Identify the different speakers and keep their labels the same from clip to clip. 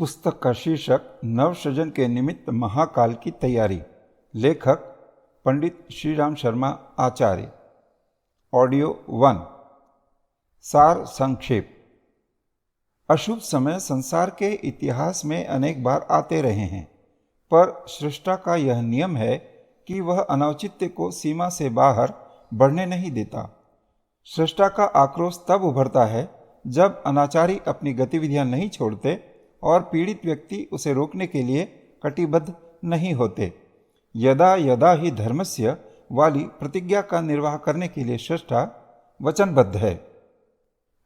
Speaker 1: पुस्तक का शीर्षक नवसृजन के निमित्त महाकाल की तैयारी। लेखक पंडित श्रीराम शर्मा आचार्य। ऑडियो 1। सार संक्षेप। अशुभ समय संसार के इतिहास में अनेक बार आते रहे हैं, पर सृष्टा का यह नियम है कि वह अनौचित्य को सीमा से बाहर बढ़ने नहीं देता। सृष्टा का आक्रोश तब उभरता है जब अनाचारी अपनी गतिविधियां नहीं छोड़ते और पीड़ित व्यक्ति उसे रोकने के लिए कटिबद्ध नहीं होते। यदा यदा ही धर्मस्य वाली प्रतिज्ञा का निर्वाह करने के लिए सृष्टा वचनबद्ध है।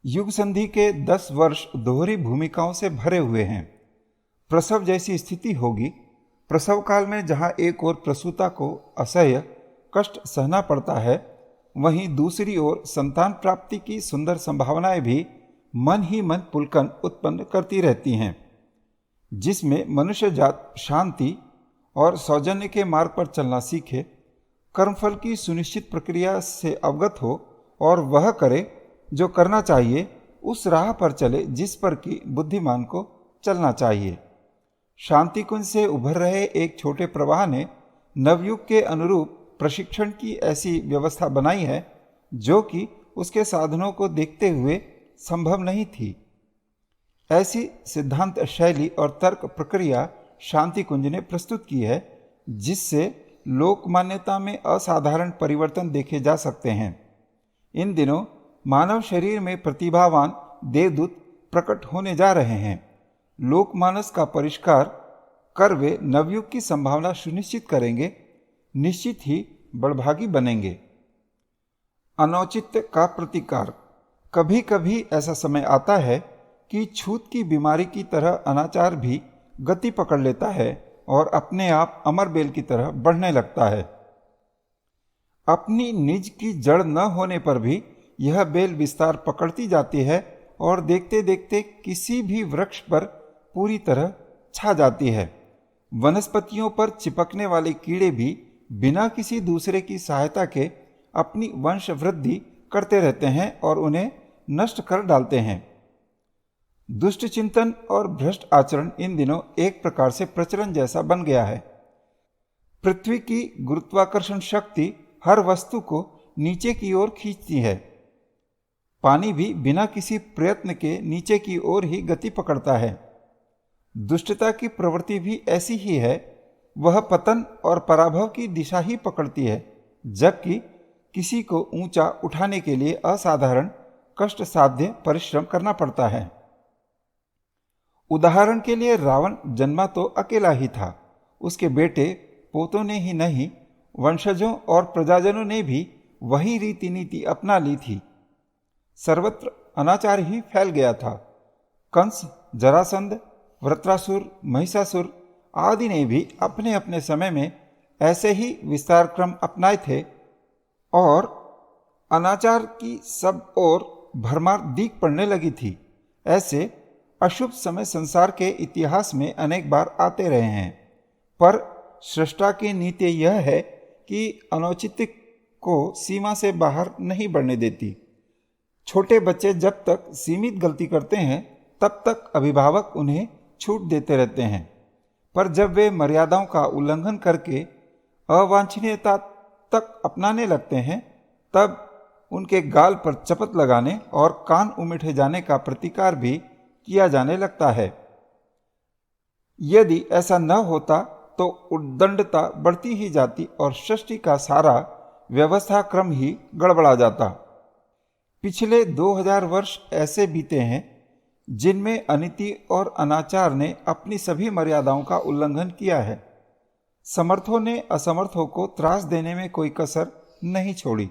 Speaker 1: युग संधि के 10 वर्ष दोहरी भूमिकाओं से भरे हुए हैं। प्रसव जैसी स्थिति होगी। प्रसव काल में जहाँ एक ओर प्रसूता को असह्य कष्ट सहना पड़ता है, वहीं दूसरी ओर संतान प्राप्ति की सुंदर संभावनाएं भी मन ही मन पुलकन उत्पन्न करती रहती हैं, जिसमें मनुष्य जात शांति और सौजन्य के मार्ग पर चलना सीखे, कर्मफल की सुनिश्चित प्रक्रिया से अवगत हो और वह करे जो करना चाहिए, उस राह पर चले जिस पर कि बुद्धिमान को चलना चाहिए। शांति कुंज से उभर रहे एक छोटे प्रवाह ने नवयुग के अनुरूप प्रशिक्षण की ऐसी व्यवस्था बनाई है जो कि उसके साधनों को देखते हुए संभव नहीं थी। ऐसी सिद्धांत शैली और तर्क प्रक्रिया शांति कुंज ने प्रस्तुत की है, जिससे लोक मान्यता में असाधारण परिवर्तन देखे जा सकते हैं। इन दिनों मानव शरीर में प्रतिभावान देवदूत प्रकट होने जा रहे हैं। लोकमानस का परिष्कार कर वे नवयुग की संभावना सुनिश्चित करेंगे, निश्चित ही बड़भागी बनेंगे। अनौचित्य का प्रतिकार। कभी कभी ऐसा समय आता है कि छूत की बीमारी की तरह अनाचार भी गति पकड़ लेता है और अपने आप अमर बेल की तरह बढ़ने लगता है। अपनी निज की जड़ न होने पर भी यह बेल विस्तार पकड़ती जाती है और देखते देखते किसी भी वृक्ष पर पूरी तरह छा जाती है। वनस्पतियों पर चिपकने वाले कीड़े भी बिना किसी दूसरे की सहायता के अपनी वंश वृद्धि करते रहते हैं और उन्हें नष्ट कर डालते हैं। दुष्ट चिंतन और भ्रष्ट आचरण इन दिनों एक प्रकार से प्रचलन जैसा बन गया है। पृथ्वी की गुरुत्वाकर्षण शक्ति हर वस्तु को नीचे की ओर खींचती है। पानी भी बिना किसी प्रयत्न के नीचे की ओर ही गति पकड़ता है। दुष्टता की प्रवृत्ति भी ऐसी ही है। वह पतन और पराभव की दिशा ही पकड़ती है, जबकि किसी को ऊंचा उठाने के लिए असाधारण कष्ट साध्य परिश्रम करना पड़ता है। उदाहरण के लिए रावण जन्मा तो अकेला ही था। उसके बेटे पोतों ने ही नहीं, वंशजों और प्रजाजनों ने भी वही रीति नीति अपना ली थी। सर्वत्र अनाचार ही फैल गया था। कंस, जरासंध, वृत्रासुर, महिषासुर आदि ने भी अपने अपने समय में ऐसे ही विस्तार क्रम अपनाए थे और अनाचार की सब ओर भरमार दीख पड़ने लगी थी। ऐसे अशुभ समय संसार के इतिहास में अनेक बार आते रहे हैं, पर सृष्टा की नीति यह है कि अनौचित्य को सीमा से बाहर नहीं बढ़ने देती। छोटे बच्चे जब तक सीमित गलती करते हैं, तब तक अभिभावक उन्हें छूट देते रहते हैं, पर जब वे मर्यादाओं का उल्लंघन करके अवांछनीयता तक अपनाने लगते हैं, तब उनके गाल पर चपत लगाने और कान उमिठे जाने का प्रतिकार भी किया जाने लगता है। यदि ऐसा न होता तो उद्दंडता बढ़ती ही जाती और सृष्टि का सारा व्यवस्था क्रम ही गड़बड़ा जाता। पिछले 2000 वर्ष ऐसे बीते हैं जिनमें अनीति और अनाचार ने अपनी सभी मर्यादाओं का उल्लंघन किया है। समर्थों ने असमर्थों को त्रास देने में कोई कसर नहीं छोड़ी।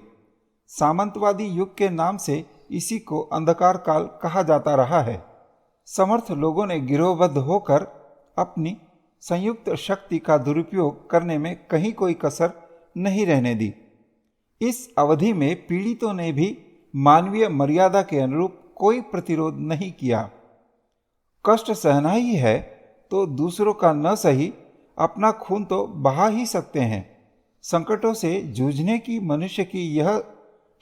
Speaker 1: सामंतवादी युग के नाम से इसी को अंधकार काल कहा जाता रहा है। समर्थ लोगों ने गिरोहबद्ध होकर अपनी संयुक्त शक्ति का दुरुपयोग करने में कहीं कोई कसर नहीं रहने दी। इस अवधि में पीड़ितों ने भी मानवीय मर्यादा के अनुरूप कोई प्रतिरोध नहीं किया। कष्ट सहना ही है तो दूसरों का न सही अपना खून तो बहा ही सकते हैं। संकटों से जूझने की मनुष्य की यह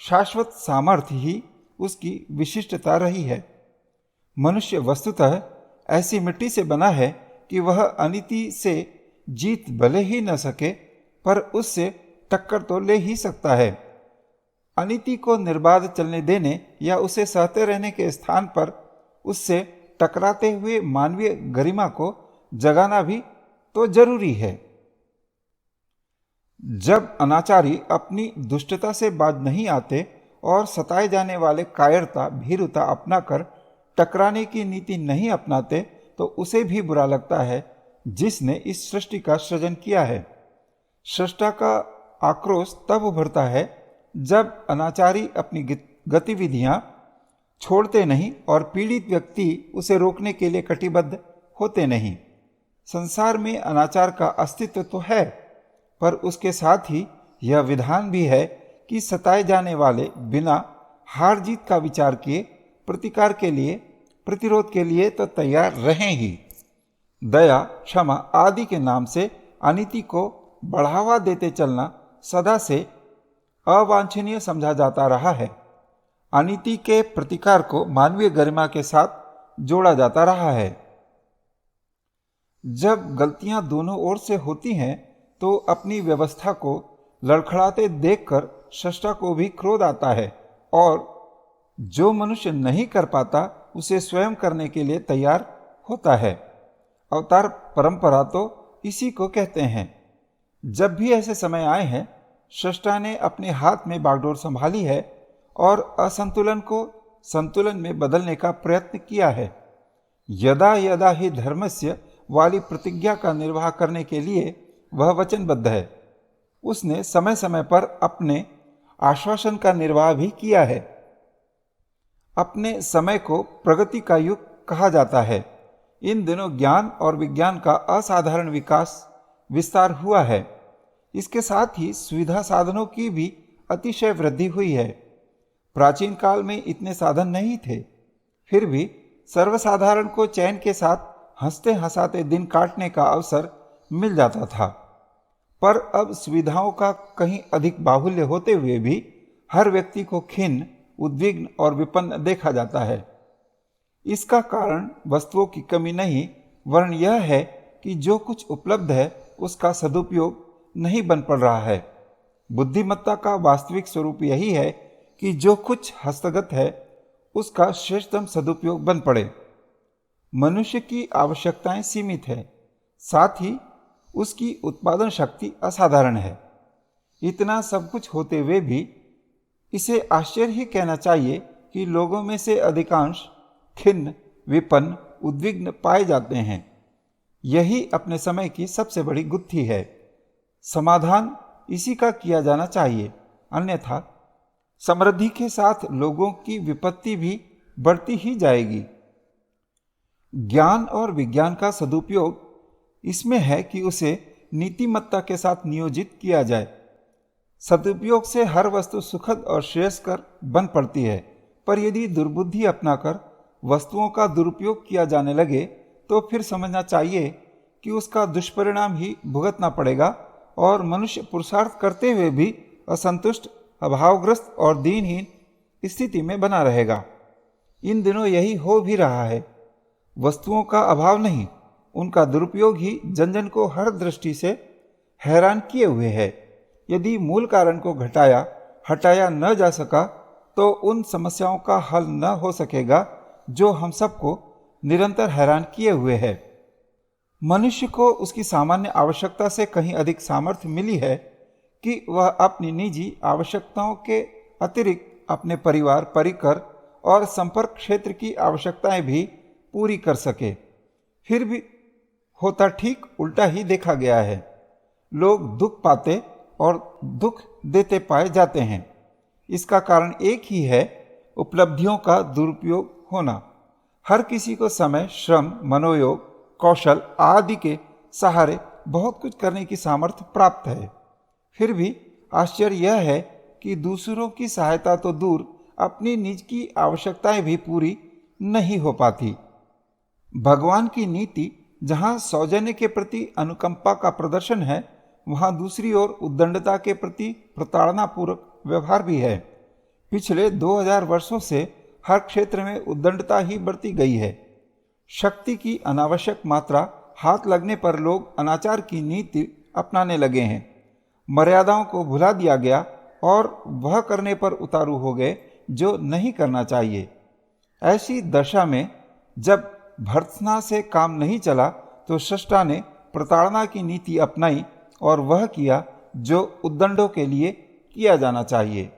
Speaker 1: शाश्वत सामर्थ्य ही उसकी विशिष्टता रही है। मनुष्य वस्तुतः ऐसी मिट्टी से बना है कि वह अनीति से जीत भले ही न सके पर उससे टक्कर तो ले ही सकता है। अनीति को निर्बाध चलने देने या उसे सहते रहने के स्थान पर उससे टकराते हुए मानवीय गरिमा को जगाना भी तो जरूरी है। जब अनाचारी अपनी दुष्टता से बाज नहीं आते और सताए जाने वाले कायरता भीरुता अपनाकर टकराने की नीति नहीं अपनाते तो उसे भी बुरा लगता है जिसने इस सृष्टि का सृजन किया है। सृष्टा का आक्रोश तब उभरता है जब अनाचारी अपनी गतिविधियां छोड़ते नहीं और पीड़ित व्यक्ति उसे रोकने के लिए कटिबद्ध होते नहीं। संसार में अनाचार का अस्तित्व तो है, पर उसके साथ ही यह विधान भी है कि सताए जाने वाले बिना हार जीत का विचार किए प्रतिकार के लिए, प्रतिरोध के लिए तो तैयार रहें ही। दया, क्षमा आदि के नाम से अनीति को बढ़ावा देते चलना सदा से अवांछनीय समझा जाता रहा है। अनीति के प्रतिकार को मानवीय गरिमा के साथ जोड़ा जाता रहा है। जब गलतियां दोनों ओर से होती हैं तो अपनी व्यवस्था को लड़खड़ाते देखकर सृष्टा को भी क्रोध आता है और जो मनुष्य नहीं कर पाता उसे स्वयं करने के लिए तैयार होता है। अवतार परंपरा तो इसी को कहते हैं। जब भी ऐसे समय आए हैं, सृष्टा ने अपने हाथ में बागडोर संभाली है और असंतुलन को संतुलन में बदलने का प्रयत्न किया है। यदा यदा ही धर्मस्य वाली प्रतिज्ञा का निर्वाह करने के लिए वह वचनबद्ध है। उसने समय समय पर अपने आश्वासन का निर्वाह भी किया है। अपने समय को प्रगति का युग कहा जाता है। इन दिनों ज्ञान और विज्ञान का असाधारण विस्तार हुआ है। इसके साथ ही सुविधा साधनों की भी अतिशय वृद्धि हुई है। प्राचीन काल में इतने साधन नहीं थे, फिर भी सर्वसाधारण को चैन के साथ हंसते हंसाते दिन काटने का अवसर मिल जाता था। पर अब सुविधाओं का कहीं अधिक बाहुल्य होते हुए भी हर व्यक्ति को खिन्न, उद्विग्न और विपन्न देखा जाता है। इसका कारण वस्तुओं की कमी नहीं, वरन यह है कि जो कुछ उपलब्ध है उसका सदुपयोग नहीं बन पड़ रहा है। बुद्धिमत्ता का वास्तविक स्वरूप यही है कि जो कुछ हस्तगत है उसका श्रेष्ठतम सदुपयोग बन पड़े। मनुष्य की आवश्यकताएं सीमित है, साथ ही उसकी उत्पादन शक्ति असाधारण है। इतना सब कुछ होते हुए भी इसे आश्चर्य ही कहना चाहिए कि लोगों में से अधिकांश खिन्न, विपन्न, उद्विग्न पाए जाते हैं। यही अपने समय की सबसे बड़ी गुत्थी है। समाधान इसी का किया जाना चाहिए, अन्यथा समृद्धि के साथ लोगों की विपत्ति भी बढ़ती ही जाएगी। ज्ञान और विज्ञान का सदुपयोग इसमें है कि उसे नीतिमत्ता के साथ नियोजित किया जाए। सदुपयोग से हर वस्तु सुखद और श्रेयस्कर बन पड़ती है, पर यदि दुर्बुद्धि अपनाकर वस्तुओं का दुरुपयोग किया जाने लगे तो फिर समझना चाहिए कि उसका दुष्परिणाम ही भुगतना पड़ेगा और मनुष्य पुरुषार्थ करते हुए भी असंतुष्ट, अभावग्रस्त और दीनहीन स्थिति में बना रहेगा। इन दिनों यही हो भी रहा है। वस्तुओं का अभाव नहीं, उनका दुरुपयोग ही जन जन को हर दृष्टि से हैरान किए हुए है। यदि मूल कारण को हटाया न जा सका तो उन समस्याओं का हल न हो सकेगा जो हम सबको निरंतर हैरान किए हुए है। मनुष्य को उसकी सामान्य आवश्यकता से कहीं अधिक सामर्थ्य मिली है कि वह अपनी निजी आवश्यकताओं के अतिरिक्त अपने परिवार, परिकर और संपर्क क्षेत्र की आवश्यकताएं भी पूरी कर सके। फिर भी होता ठीक उल्टा ही देखा गया है। लोग दुख पाते और दुख देते पाए जाते हैं। इसका कारण एक ही है, उपलब्धियों का दुरुपयोग होना। हर किसी को समय, श्रम, मनोयोग, कौशल आदि के सहारे बहुत कुछ करने की सामर्थ्य प्राप्त है। फिर भी आश्चर्य यह है कि दूसरों की सहायता तो दूर, अपनी निज की आवश्यकताएं भी पूरी नहीं हो पाती। भगवान की नीति जहां सौजन्य के प्रति अनुकंपा का प्रदर्शन है, वहां दूसरी ओर उद्दंडता के प्रति प्रताड़नापूर्वक व्यवहार भी है। पिछले 2000 वर्षों से हर क्षेत्र में उद्दंडता ही बढ़ती गई है। शक्ति की अनावश्यक मात्रा हाथ लगने पर लोग अनाचार की नीति अपनाने लगे हैं। मर्यादाओं को भुला दिया गया और वह करने पर उतारू हो गए जो नहीं करना चाहिए। ऐसी दशा में जब भर्त्सना से काम नहीं चला तो सृष्टा ने प्रताड़ना की नीति अपनाई और वह किया जो उद्दंडों के लिए किया जाना चाहिए।